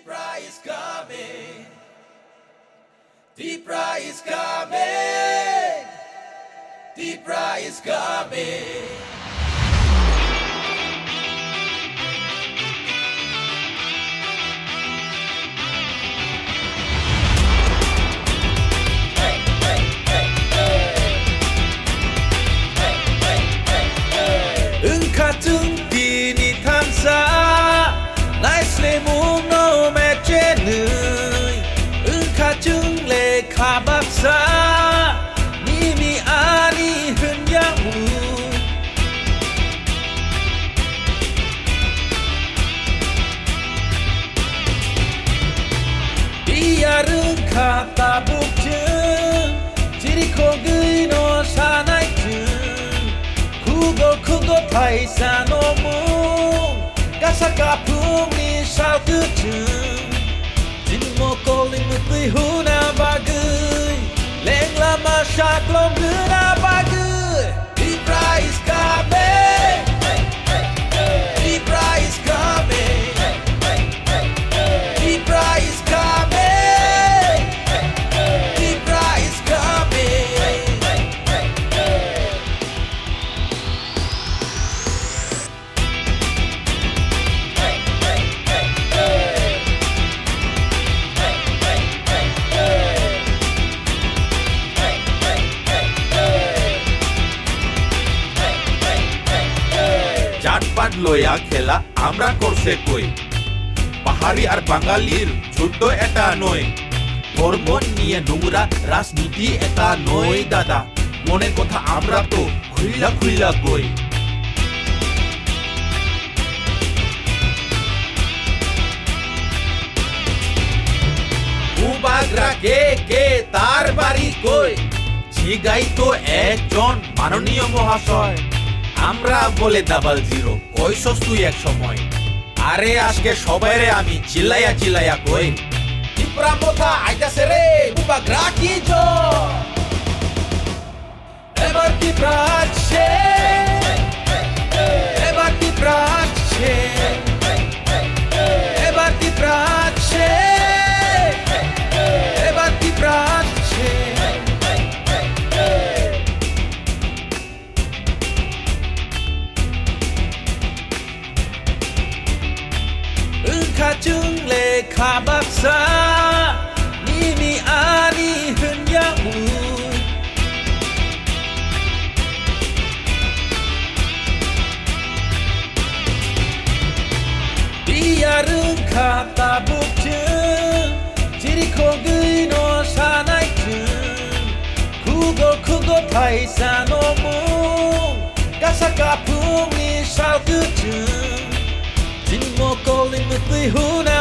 Deepra is coming. Deepra is coming. Deepra is coming. 같은 비니 탐사 나이스레 무노 매제는 같은 레 가박사 님이 아니 흔양우 이야른 갖다 북증 지리코 그이노 사나이증 그거 타이산 오무 가사가품이 샤우트증 진모 꼴링 무뜨이 후나바그이 랭라마 샤클롬 그나바그이 Deepra is coming. Deepra is coming. Deepra is coming. Deepra is coming. জাটপাট লইয়া খেলা আমরা করছে কই পাহাড়ি আর বাঙালির ছোট্ট এটা নয় ধর্ম নিয়ে নোংরা রাজনীতি এটা নয় দাদা মনের কথা আমরা তো খুইলা খুইলা কই উবাগরা কে তার বাড়ি কই জিগাই তো একজন মাননীয় মহাশয় আমরা বলে ডাবল জিরো কইছস তুই এক সময় আরে আজকে সবাইরে আমি চিল্লাইয়া কই Deepra mota আইতাছে রে উবাগরা কি জো এবার Deepra আছে এবার Deepra আছে এবার Deepra আছে এবার Deepra আছে 같은 레 가박사 님이 아니 흔양우 이야른 갖다 북증 지리코 그이노 사나이증 그거 타이산 오무 가사가품이 샤우트증 진모 꼴링 무뜨이 후나